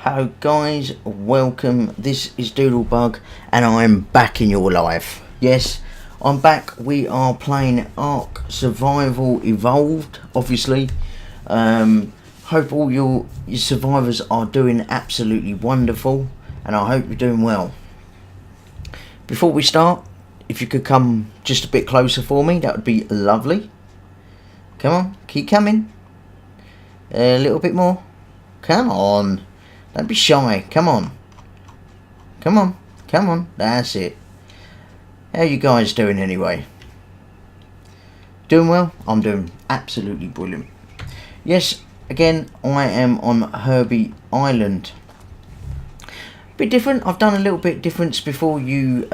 Hello guys, welcome. This is Doodlebug and I'm back in your life. Yes, I'm back. We are playing ARK Survival Evolved, obviously. Hope all your survivors are doing absolutely wonderful and I hope you're doing well. Before we start, if you could come just a bit closer for me, that would be lovely. Come on, keep coming. A little bit more. Come on. Don't be shy. Come on. Come on. Come on. That's it. How you guys doing anyway? Doing well? I'm doing absolutely brilliant. Yes, again, I am on Herbie Island. Bit different. I've done a little bit difference before you,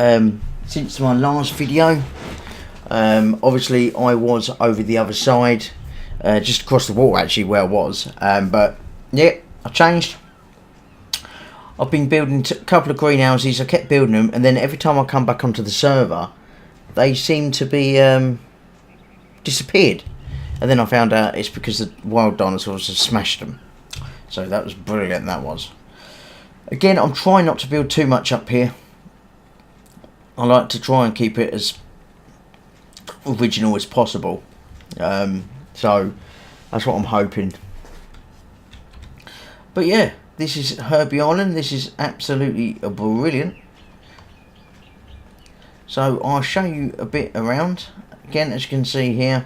since my last video. Obviously, I was over the other side, just across the wall actually, where I was. But yeah, I changed. I've been building a couple of greenhouses. I kept building them, and then every time I come back onto the server, they seem to be disappeared. And then I found out it's because the wild dinosaurs have smashed them. So that was brilliant. That was. Again, I'm trying not to build too much up here. I like to try and keep it as original as possible. So that's what I'm hoping. But yeah. This is Herbie Island. This is absolutely brilliant. So I'll show you a bit around. Again, as you can see here,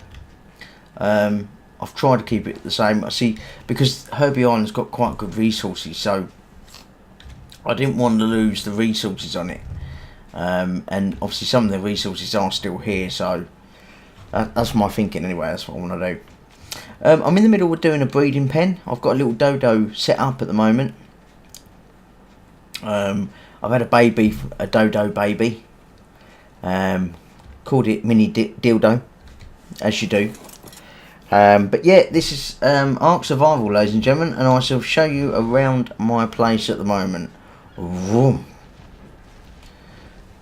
I've tried to keep it the same. I see, because Herbie Island's got quite good resources, so I didn't want to lose the resources on it. And obviously some of the resources are still here, so that's my thinking anyway. That's what I want to do. I'm in the middle of doing a breeding pen. I've got a little dodo set up at the moment. I've had a dodo baby. Called it Mini Dildo, as you do. But yeah, this is ARK Survival, ladies and gentlemen, and I shall show you around my place at the moment. Vroom.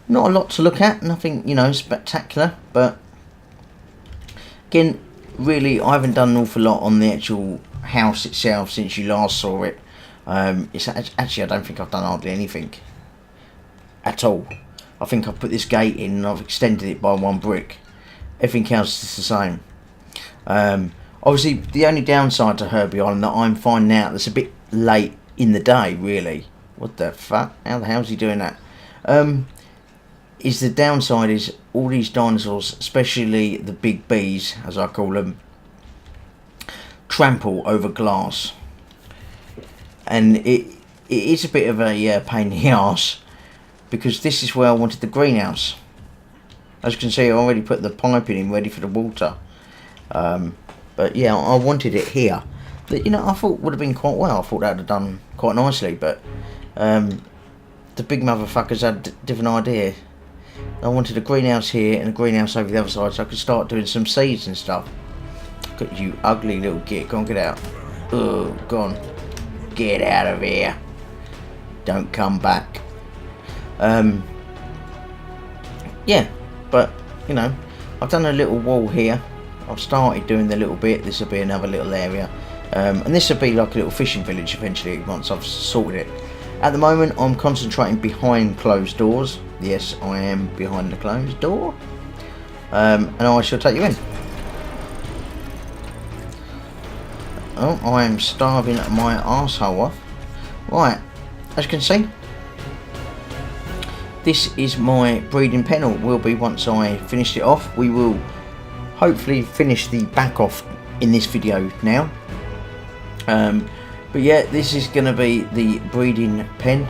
Not a lot to look at, nothing, you know, spectacular, but again, really, I haven't done an awful lot on the actual house itself since you last saw it. It's actually, I don't think I've done hardly anything at all. I think I've put this gate in and I've extended it by one brick. Everything else is the same. Obviously, the only downside to Herbie Island that I'm finding out that's a bit late in the day, really. What the fuck? How the hell's he doing that? Is the downside is all these dinosaurs, especially the big bees, as I call them, trample over glass. And it is a bit of a pain in the arse, because this is where I wanted the greenhouse. As you can see, I already put the piping in ready for the water. But yeah, I wanted it here. That, you know, I thought would have been quite well. I thought that would have done quite nicely, but the big motherfuckers had a different idea. I wanted a greenhouse here and a greenhouse over the other side, so I could start doing some seeds and stuff. Look at you ugly little git. Go on, get out. Oh, go on. Get out of here. Don't come back. Yeah, but, you know, I've done a little wall here. I've started doing the little bit. This will be another little area. And this will be like a little fishing village eventually once I've sorted it. At the moment, I'm concentrating behind closed doors. Yes, I am behind the closed door. And I shall take you in. Oh, I am starving my arsehole off. Right, as you can see, this is my breeding pen, or will be once I finish it off. We will hopefully finish the back off in this video now. But yeah, this is going to be the breeding pen.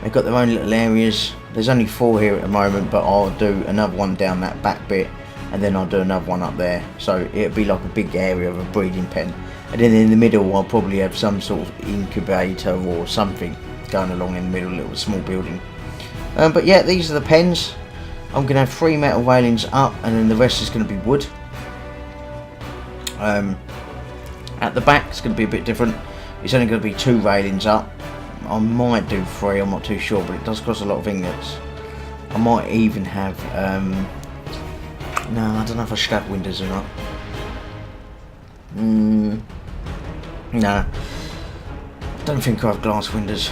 They've got their own little areas. There's only 4 here at the moment, but I'll do another one down that back bit, and then I'll do another one up there. So it'll be like a big area of a breeding pen. And then in the middle, I'll probably have some sort of incubator or something going along in the middle, a little small building. But yeah, these are the pens. I'm going to have 3 metal railings up, and then the rest is going to be wood. At the back, it's going to be a bit different. It's only going to be 2 railings up. I might do 3, I'm not too sure, but it does cost a lot of ingots. I might even have, no, I don't know if I should have windows or not. No, don't think I have glass windows.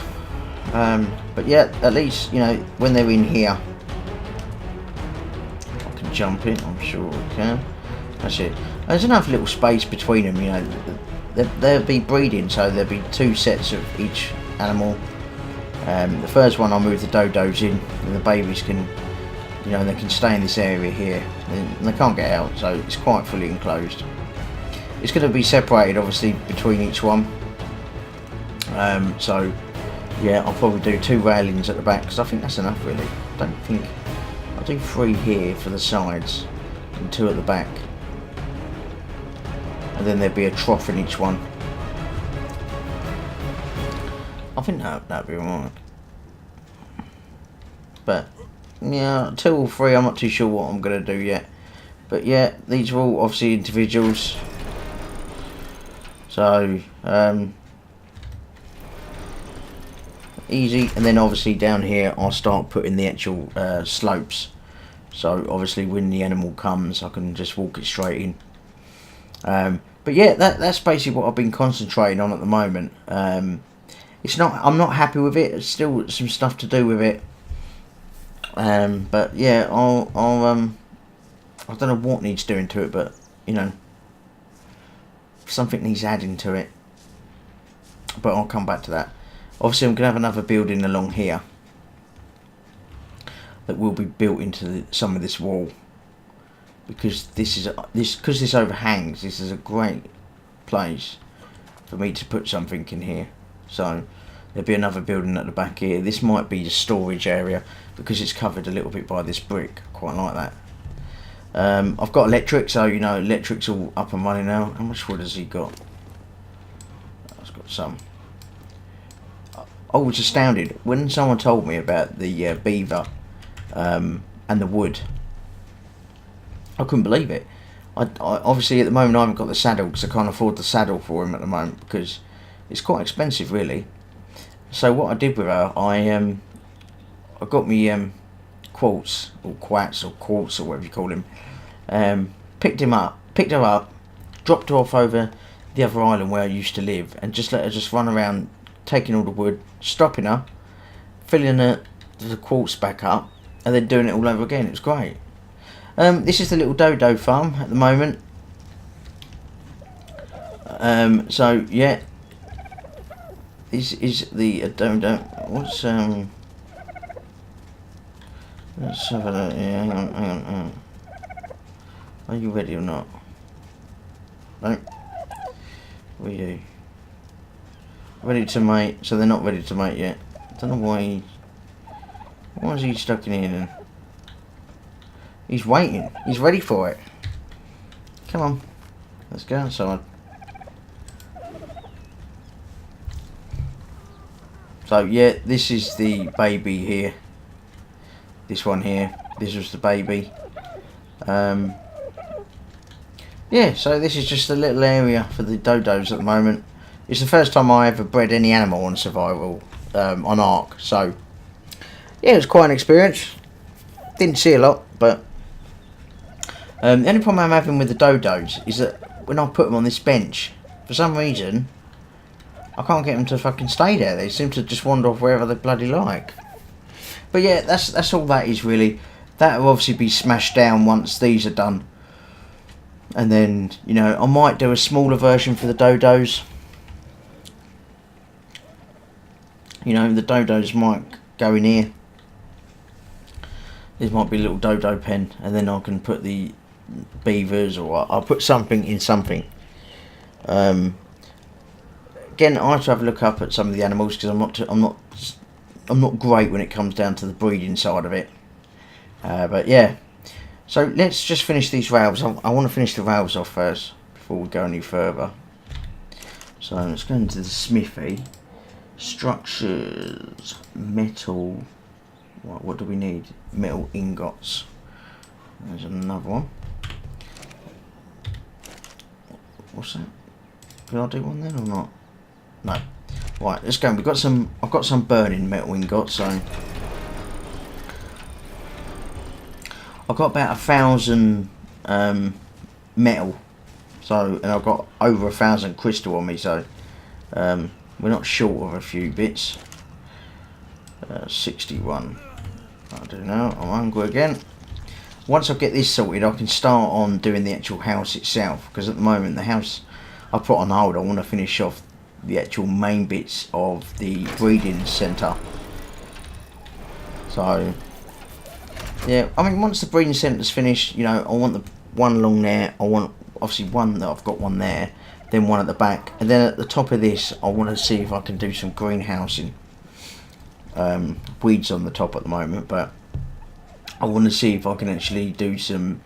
But yeah, at least, you know, when they're in here, I can jump in, I'm sure I can. That's it. There's enough little space between them, you know. They'll be breeding, so there'll be 2 sets of each animal. The first one I'll move the dodos in, and the babies can, you know, they can stay in this area here, and they can't get out, so it's quite fully enclosed. It's going to be separated, obviously, between each one. So, yeah, I'll probably do 2 railings at the back, because I think that's enough, really. I don't think... I'll do 3 here for the sides, and 2 at the back. And then there'd be a trough in each one. I think that'd be alright. But, yeah, 2 or 3, I'm not too sure what I'm going to do yet. But yeah, these are all obviously individuals. So, easy. And then obviously down here, I'll start putting the actual slopes. So obviously when the animal comes, I can just walk it straight in. But yeah, that's basically what I've been concentrating on at the moment. It's not, I'm not happy with it. There's still some stuff to do with it. But yeah, I don't know what needs doing to it, but you know, something needs adding to it. But I'll come back to that. Obviously, I'm gonna have another building along here that will be built into some of this wall, because this overhangs. This is a great place for me to put something in here. So there'll be another building at the back here. This might be the storage area because it's covered a little bit by this brick. Quite like that. I've got electric, so you know, electric's all up and running now. How much wood has he got? I've got some. I was astounded when someone told me about the beaver and the wood. I couldn't believe it. I obviously at the moment I haven't got the saddle because I can't afford the saddle for him at the moment because it's quite expensive, really. So what I did with her, I got me quartz or quartz or whatever you call him. Picked her up, dropped her off over the other island where I used to live, and just let her just run around, taking all the wood, stopping her, filling the quartz back up, and then doing it all over again. It was great. This is the little dodo farm at the moment. So yeah, this is the dodo. What's let's have a look. Yeah, hang on. Are you ready or not? No. What are you? Ready to mate? So they're not ready to mate yet. Don't know why. Why is he stuck in here then? He's waiting. He's ready for it. Come on. Let's go outside. So yeah, this is the baby here. This one here. This was the baby. Yeah, so this is just a little area for the dodos at the moment. It's the first time I ever bred any animal on survival on ARK. So yeah, it was quite an experience. Didn't see a lot, but the only problem I'm having with the dodos is that when I put them on this bench, for some reason, I can't get them to fucking stay there. They seem to just wander off wherever they bloody like. But yeah, that's all that is really. That will obviously be smashed down once these are done. And then, you know, I might do a smaller version for the dodos. You know, the dodos might go in here. This might be a little dodo pen, and then I can put the beavers, or I'll put something in something. Again, I have to have a look up at some of the animals because I'm not great when it comes down to the breeding side of it. But yeah, so let's just finish these rails. I want to finish the rails off first before we go any further. So let's go into the smithy. Structures, metal. What do we need? Metal ingots. There's another one. What's that? Did I do one then or not? No. Right, let's go. We've got some. I've got some burning metal ingots. So I've got about 1,000 metal. So, and I've got over 1,000 crystal on me. So We're not short of a few bits. 61. I don't know, I'm hungry again. Once I get this sorted, I can start on doing the actual house itself, because at the moment the house I put on hold. I want to finish off the actual main bits of the breeding centre. So yeah, I mean, once the breeding centre's finished, you know, I want the one along there. I want obviously one that I've got one there, then one at the back, and then at the top of this I want to see if I can do some greenhousing. Weeds on the top at the moment, but I want to see if I can actually do some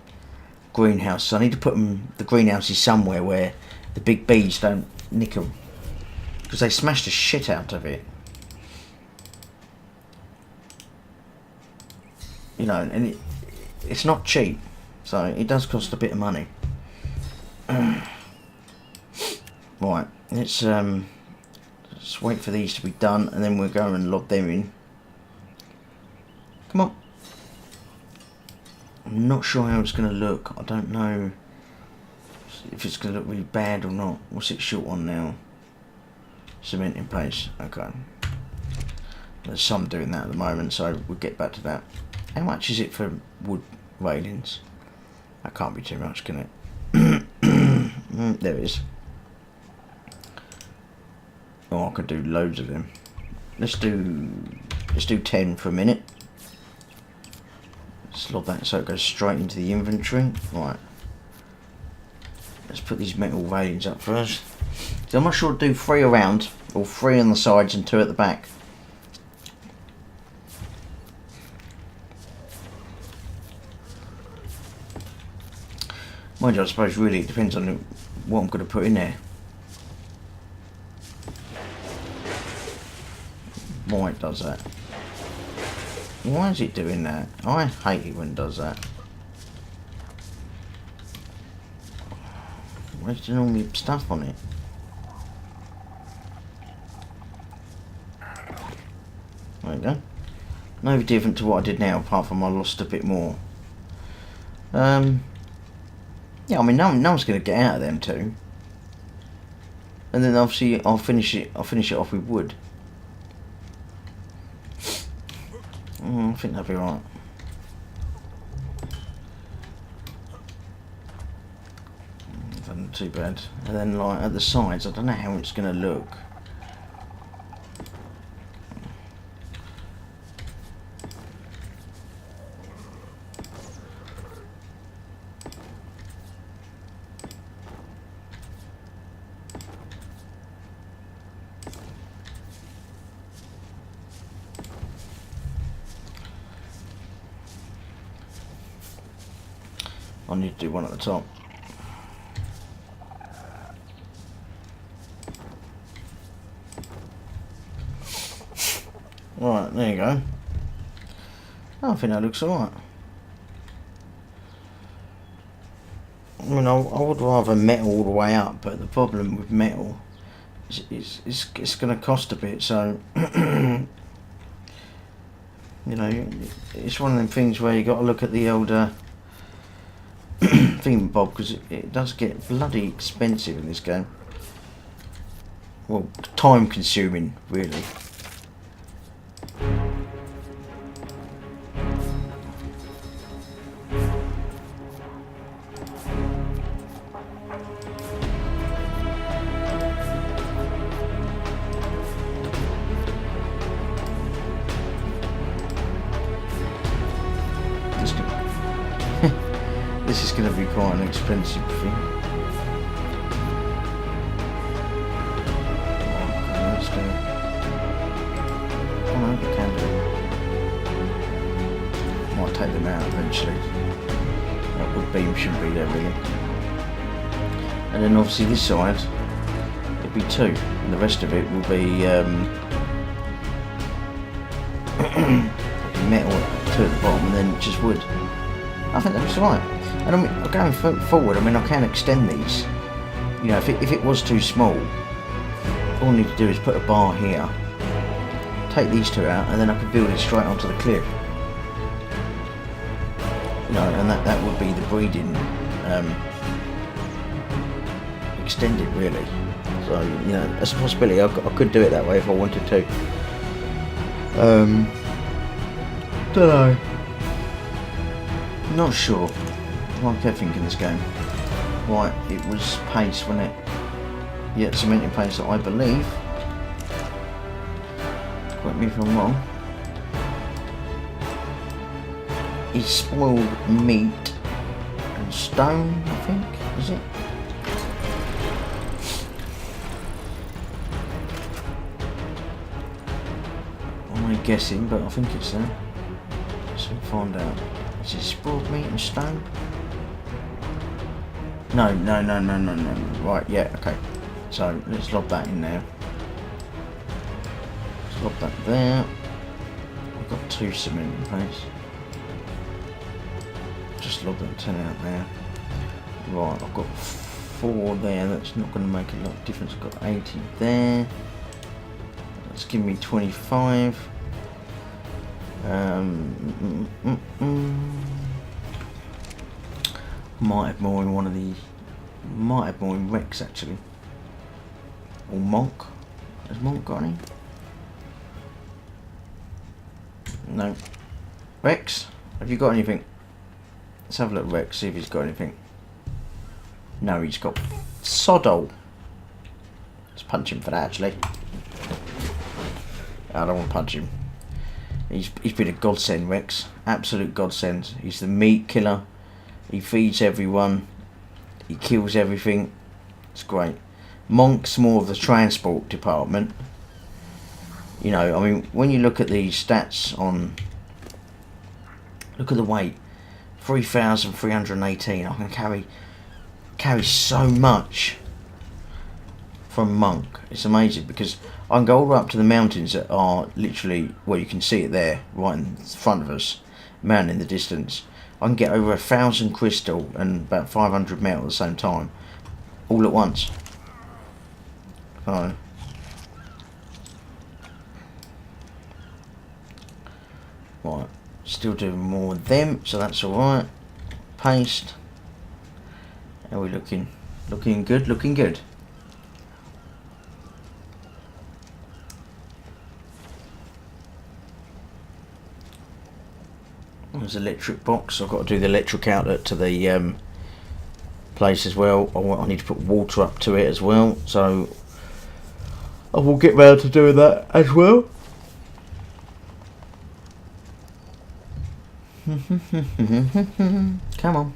greenhouse. So I need to put the greenhouses somewhere where the big bees don't nick them, because they smash the shit out of it. You know, and it's not cheap, so it does cost a bit of money. Right, let's wait for these to be done, and then we'll go and log them in. Come on. I'm not sure how it's going to look. I don't know if it's going to look really bad or not. What's it short on now? Cement in place. Okay. There's some doing that at the moment, so we'll get back to that. How much is it for wood railings? That can't be too much, can it? There it is. Oh, I could do loads of them. Let's do 10 for a minute. Slot that so it goes straight into the inventory. Right. Let's put these metal railings up first. So I'm not sure to do 3 around, or 3 on the sides and 2 at the back. Mind you, I suppose really it depends on what I'm going to put in there. Why it does that? Why is it doing that? I hate it when it does that. Wasting all my stuff on it. There we go. No different to what I did now, apart from I lost a bit more. Yeah, I mean, no one's going to get out of them two. And then obviously I'll finish it off with wood. I think that'll be right. Not too bad. And then like at the sides, I don't know how it's going to look. I need to do one at the top. Right, there you go. I think that looks alright. I mean, I would rather metal all the way up, but the problem with metal is it's going to cost a bit, so you know, it's one of them things where you got to look at the older thing, Bob, because it does get bloody expensive in this game. Well, time consuming, really. This is going to be quite an expensive thing. Let's do it. Oh no, we can do it. Might take them out eventually. That wood beam shouldn't be there really. And then obviously this side, it'll be 2, and the rest of it will be metal, 2 at the bottom, and then just wood. I think that's right. And I mean, going forward, I mean, I can extend these. You know, if it was too small, all I need to do is put a bar here, take these 2 out, and then I can build it straight onto the cliff. You know, and that would be the breeding extended, really. So, you know, that's a possibility. I could do it that way if I wanted to. Don't know. Not sure. Like everything in this game. Right, it was paste, wasn't it? Yeah, cementing paste, I believe. Correct me if I'm wrong. Is spoiled meat and stone, I think, is it? I'm guessing, but I think it's there. So we'll find out. Is it spoiled meat and stone? No. Right, yeah, okay. So let's lob that in there. Let's lob that there. I've got 2 cement in place. Just lob that 10 out there. Right, I've got 4 there. That's not going to make a lot of difference. I've got 80 there. That's giving me 25. Might have more in one of the. Might have more in Rex actually. Or Monk. Has Monk got any? No. Rex, have you got anything? Let's have a look at Rex, see if he's got anything. No, he's got sod all. Let's punch him for that actually. I don't want to punch him. He's been a godsend, Rex. Absolute godsend. He's the meat killer. He feeds everyone. He kills everything. It's great. Monk's more of the transport department. You know, I mean, when you look at these stats on... Look at the weight. 3,318. I can carry so much from Monk. It's amazing because I can go all the way up to the mountains that are literally, well, you can see it there, right in front of us, mountain in the distance. I can get over 1,000 crystal and about 500 metal at the same time, all at once. So, right, still doing more of them, so that's alright. Paste. How are we looking? Looking good, looking good. There's an electric box. I've got to do the electric outlet to the place as well. I need to put water up to it as well, so I will get round to doing that as well. Come on.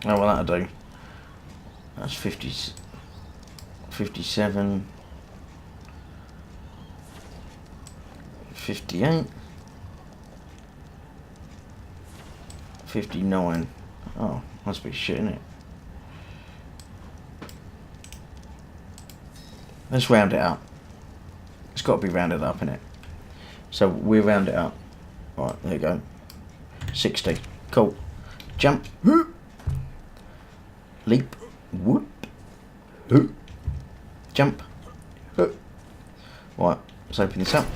Oh, well, that'll do. That's 50, 57, 58. 59. Oh, must be shit, innit? Let's round it up. It's got to be rounded up, innit? So we'll round it up. Right, there you go. 60. Cool. Jump. Leap. Whoop. Jump. Right, let's open this up.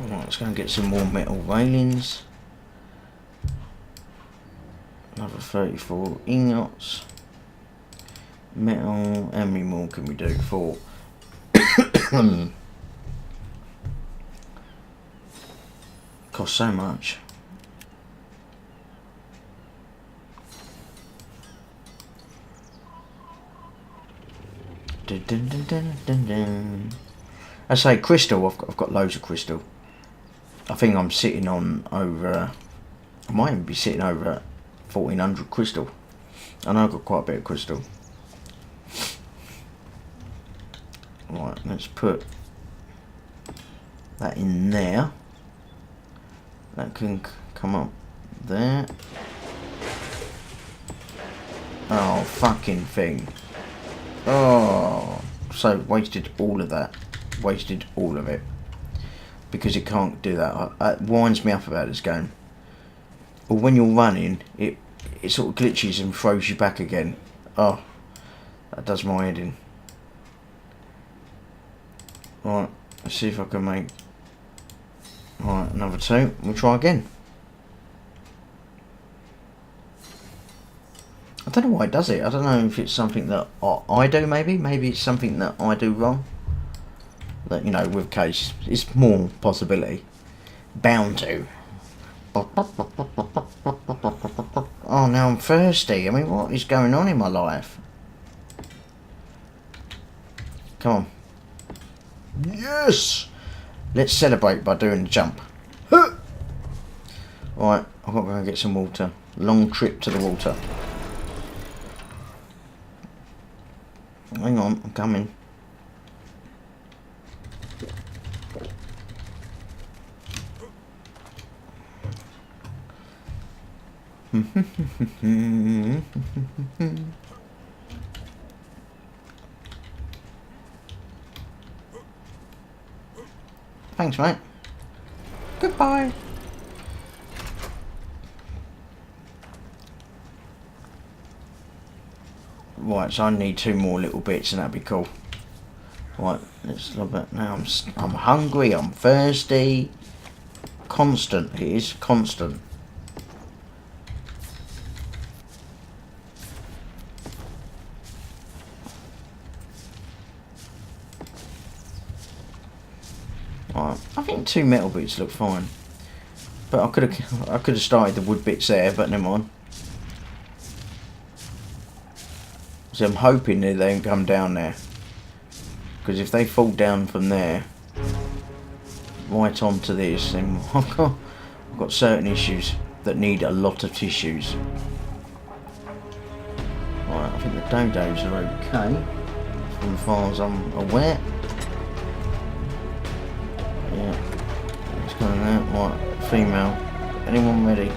Right, let's go and get some more metal railings. Another 34 ingots. Metal. How many more can we do? 4. Costs so much. I say crystal. I've got loads of crystal. I think I'm sitting on over. I might even be sitting over 1,400 crystal. I know I've got quite a bit of crystal. Right, let's put that in there. That can come up there. Oh, fucking thing. Oh, so wasted all of that. Wasted all of it. Because it can't do that. It winds me up about this game. Well, when you're running, it sort of glitches and throws you back again. Oh, that does my head in. Right, let's see if I can make... Right, another 2. We'll try again. I don't know why it does it. I don't know if it's something that I do, maybe. Maybe it's something that I do wrong. That, you know, with case, it's more possibility. Bound to. Oh, now I'm thirsty. I mean, what is going on in my life? Come on. Yes! Let's celebrate by doing the jump. Right, I've got to go and get some water. Long trip to the water. Hang on, I'm coming. Thanks, mate. Goodbye. Right, so I need 2 more little bits and that'd be cool. Right, let's look at now. I'm hungry, I'm thirsty. Constant, it is constant. Right, I think 2 metal bits look fine. But I could have started the wood bits there, but never mind. So I'm hoping that they don't come down there, because if they fall down from there right onto this, then I've got certain issues that need a lot of tissues. Right, I think the dodos are okay, as far as I'm aware. Yeah, it's going there. Right, female. Anyone ready?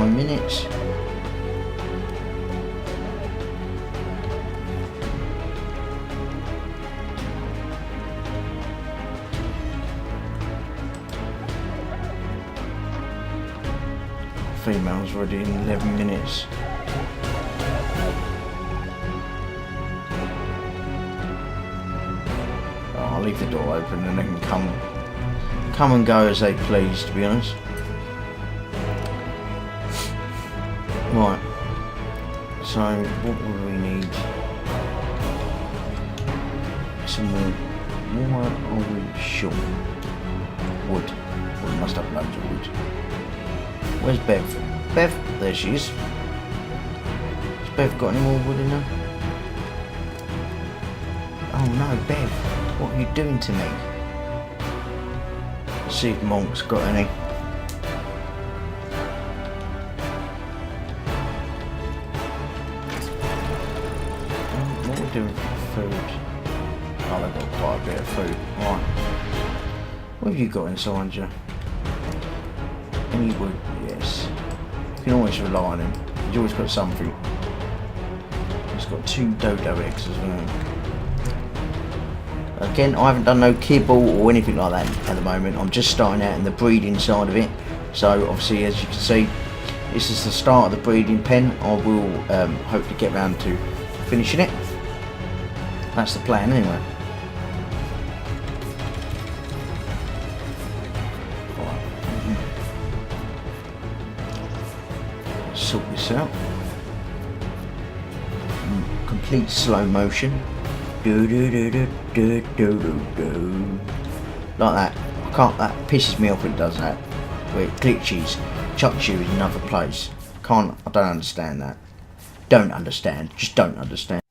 Minutes. Female's ready in 11 minutes. Oh, I'll leave the door open and they can come and go as they please, to be honest. Right, so what will we need? Some wood. What are we short? Wood. We must have loads of wood. Where's Bev? Bev? There she is. Has Bev got any more wood in her? Oh no, Bev. What are you doing to me? Let's see if Monk's got any. Doing food. Oh, they've got quite a bit of food. Right. What have you got inside you? Any wood? Yes. You can always rely on him. He's always got something. He's got 2 dodo eggs as well. Again, I haven't done no kibble or anything like that at the moment. I'm just starting out in the breeding side of it. So obviously, as you can see, this is the start of the breeding pen. I will hopefully get around to finishing it. That's the plan anyway. Right. Sort this out. Complete slow motion. Do do do do do do do do. Like that. I can't. That pisses me off when it does that. Where it glitches, chucks you in another place. I don't understand that. Don't understand. Just don't understand.